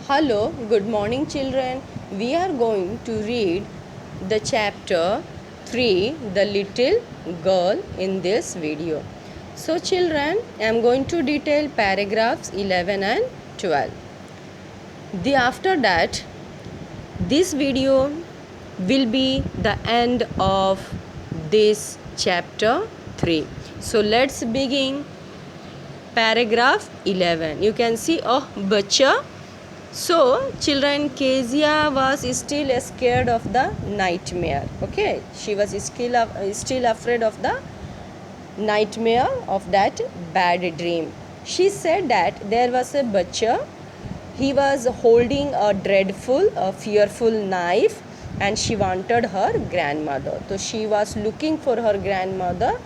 Hello, good morning, children. We are going to read the chapter 3, The Little Girl, in this video. So, children, I am going to detail paragraphs 11 and 12. After that, this video will be the end of this chapter 3. So, let's begin paragraph 11. You can see a bacha. So, children, Kezia was still scared of the nightmare. Okay, she was still afraid of the nightmare of that bad dream. She said that there was a butcher. He was holding a dreadful, a fearful knife, and she wanted her grandmother. So she was looking for her grandmother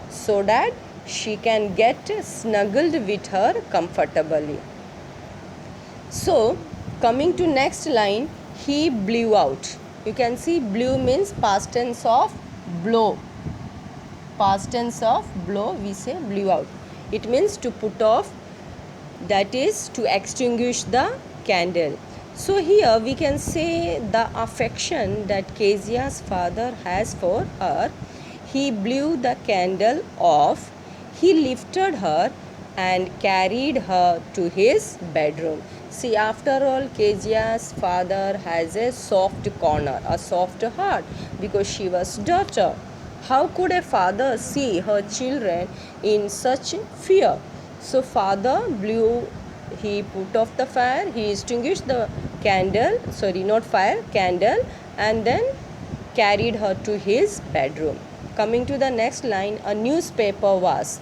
so that she can get snuggled with her comfortably. So, coming to next line, he blew out. You can see blew means past tense of blow. Past tense of blow, we say blew out. It means to put off, that is to extinguish the candle. So here we can say the affection that Kezia's father has for her. He blew the candle off. He lifted her and carried her to his bedroom. See, after all, Kezia's father has a soft corner, a soft heart, because she was daughter. How could a father see her children in such fear? So father blew, he put off the fire, he extinguished the candle, sorry, not fire, candle, and then carried her to his bedroom. Coming to the next line, a newspaper was.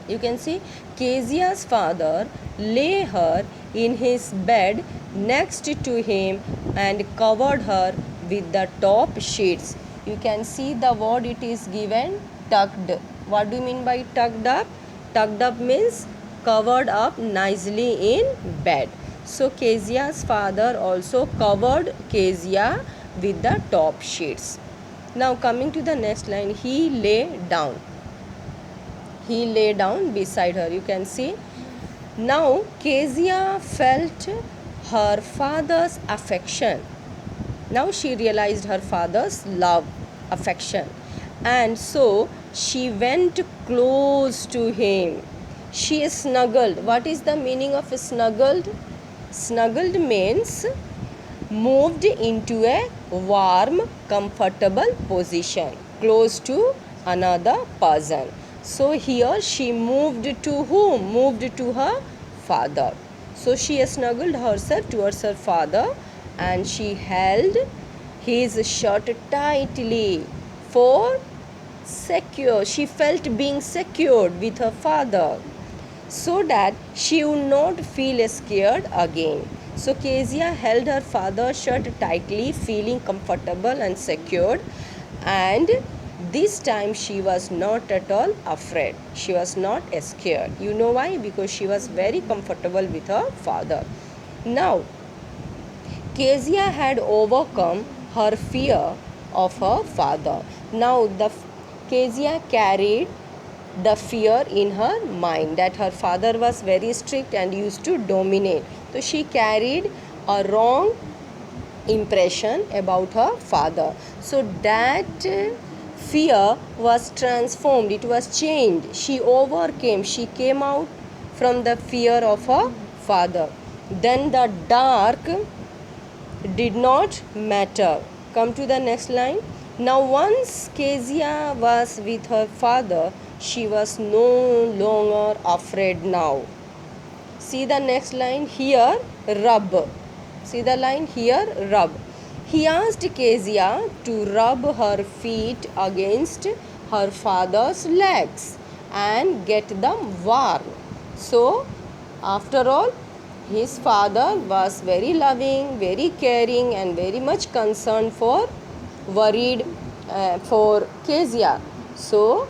You can see Kezia's father lay her in his bed next to him and covered her with the top sheets. You can see the word it is given tucked. What do you mean by tucked up? Tucked up means covered up nicely in bed. So Kezia's father also covered Kezia with the top sheets. Now coming to the next line, he lay down. He lay down beside her. You can see. Now Kezia felt her father's affection. Now she realized her father's love, affection. And so she went close to him. She snuggled. What is the meaning of snuggled? Snuggled means moved into a warm, comfortable position close to another person. So here she moved to whom? Moved to her father. So she snuggled herself towards her father and she held his shirt tightly for secure. She felt being secured with her father so that she would not feel scared again. So Kezia held her father's shirt tightly, feeling comfortable and secured, and this time she was not at all afraid. She was not scared. You know why? Because she was very comfortable with her father. Now, Kezia had overcome her fear of her father. Now, Kezia carried the fear in her mind that her father was very strict and used to dominate. So she carried a wrong impression about her father. So that fear was transformed, it was changed. She overcame, she came out from the fear of her father. Then the dark did not matter. Come to the next line. Now once Kezia was with her father, she was no longer afraid now. See the next line here, rub. See the line here, rub. He asked Kezia to rub her feet against her father's legs and get them warm. So, after all, his father was very loving, very caring, and very much concerned worried for Kezia. So,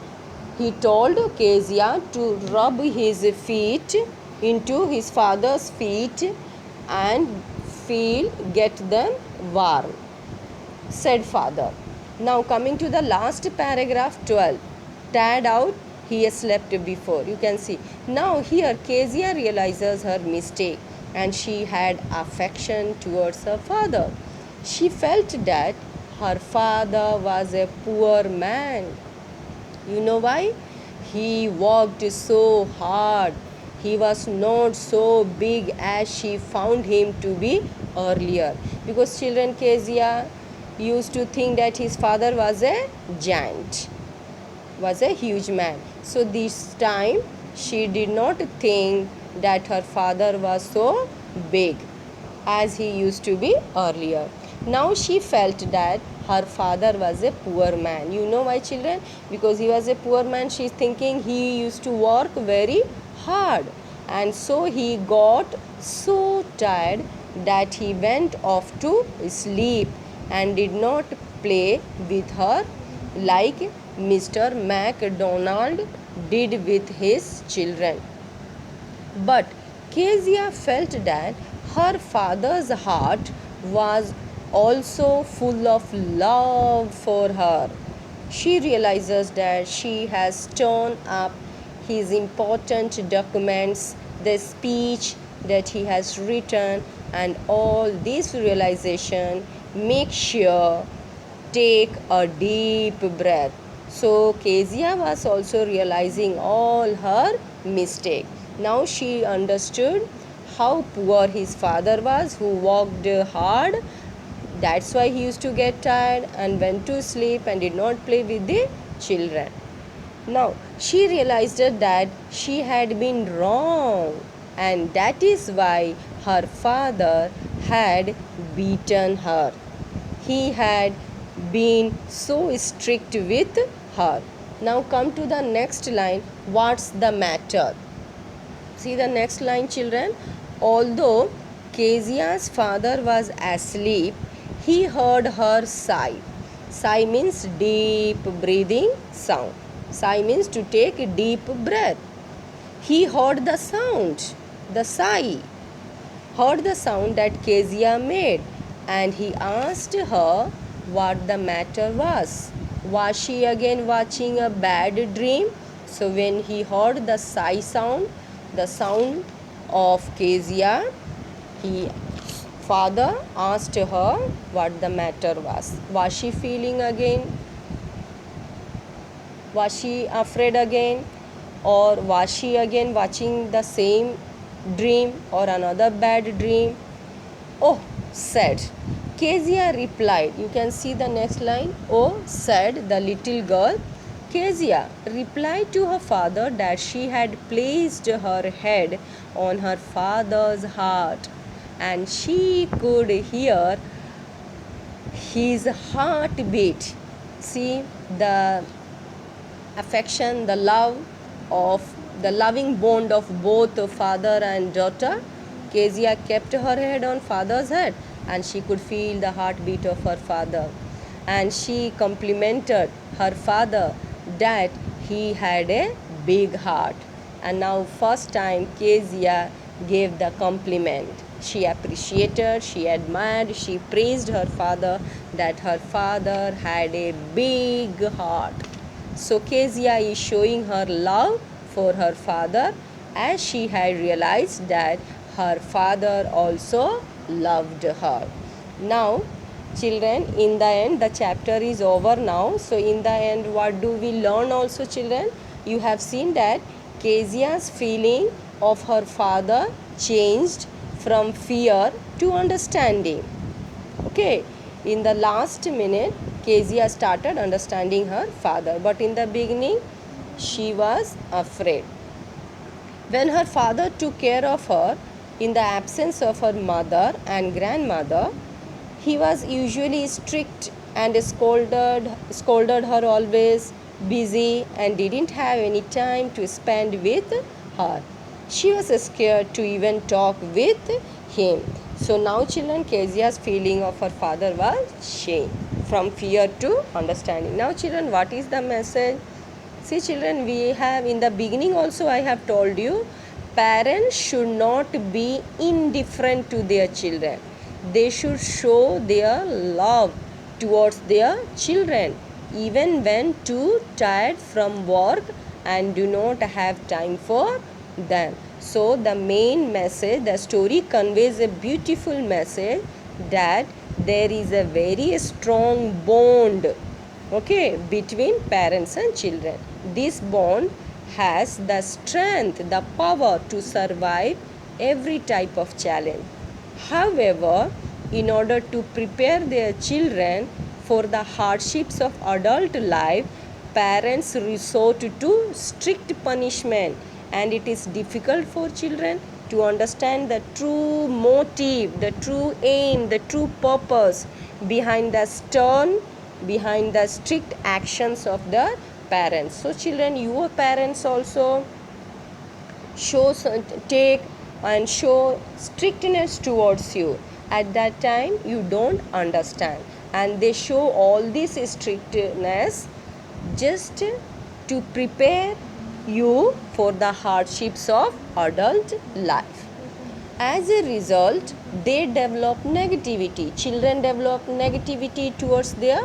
he told Kezia to rub his feet into his father's feet and get them warm, said father. Now coming to the last paragraph 12. Tired out, he slept before. You can see. Now here Kezia realizes her mistake. and she had affection towards her father. She felt that her father was a poor man. You know why? He worked so hard. He was not so big as she found him to be earlier. Because children, Kezia used to think that his father was a giant, was a huge man. So this time she did not think that her father was so big as he used to be earlier. Now she felt that her father was a poor man. You know why, children? Because he was a poor man, she's thinking he used to work very hard. And so he got so tired that he went off to sleep and did not play with her like Mr. MacDonald did with his children. But Kezia felt that her father's heart was also full of love for her. She realizes that she has torn up his important documents, the speech that he has written, and all this realization makes sure take a deep breath. So Kezia was also realizing all her mistake. Now she understood how poor his father was, who worked hard. That's why he used to get tired and went to sleep and did not play with the children. Now she realized that she had been wrong, and that is why her father had beaten her. He had been so strict with her. Now come to the next line. What's the matter? See the next line, children. Although Kezia's father was asleep, he heard her sigh. Sigh means deep breathing sound. Sigh means to take a deep breath. He heard the sound, the sigh, heard the sound that Kezia made, and he asked her what the matter was. Was she again watching a bad dream? So when he heard the sigh sound, the sound of Kezia, he father asked her what the matter was. Was she feeling again? Was she afraid again? Or was she again watching the same dream or another bad dream? Oh, said. Kezia replied. You can see the next line. Oh, said the little girl. Kezia replied to her father that she had placed her head on her father's heart, and she could hear his heartbeat. See the affection, the love of the loving bond of both father and daughter. Kezia kept her head on father's head, and she could feel the heartbeat of her father. And she complimented her father that he had a big heart. And now first time Kezia gave the compliment. She appreciated, she admired, she praised her father that her father had a big heart. So Kezia is showing her love for her father, as she had realized that her father also loved her. Now, children, in the end, the chapter is over now. So in the end, what do we learn also, children? You have seen that Kezia's feeling of her father changed from fear to understanding. Okay, in the last minute, Kezia started understanding her father, but in the beginning, she was afraid. When her father took care of her in the absence of her mother and grandmother, he was usually strict and scolded her always, busy, and didn't have any time to spend with her. She was scared to even talk with him. So now, children, Kezia's feeling of her father was shame, from fear to understanding. Now, children, what is the message? See, children, we have in the beginning also I have told you, parents should not be indifferent to their children. They should show their love towards their children even when too tired from work and do not have time for them. So the main message, the story conveys a beautiful message that there is a very strong bond, okay, between parents and children. This bond has the strength, the power to survive every type of challenge. However, in order to prepare their children for the hardships of adult life, parents resort to strict punishment, and it is difficult for children to understand the true motive, the true aim, the true purpose behind the strict actions of the parents. So children, your parents also take and show strictness towards you. At that time you don't understand, and they show all this strictness just to prepare you for the hardships of adult life. As a result, they develop negativity. Children develop negativity towards their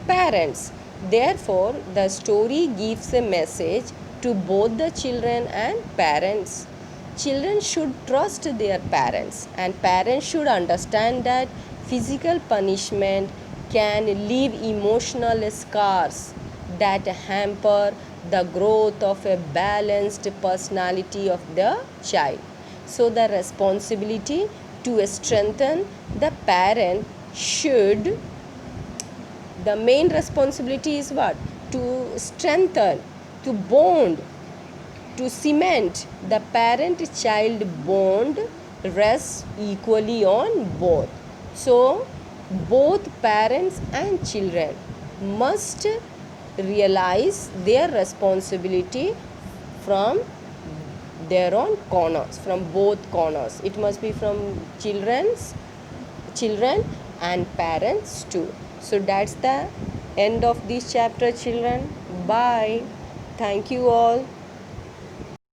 parents. Therefore, the story gives a message to both the children and parents. Children should trust their parents, and parents should understand that physical punishment can leave emotional scars that hamper the growth of a balanced personality of the child. So the responsibility to strengthen the parent should, the main responsibility is what? To strengthen, to bond, to cement the parent child bond rests equally on both. So both parents and children must realize their responsibility from their own corners, from both corners. It must be from children and parents too. So that's the end of this chapter, children. Bye. Thank you all.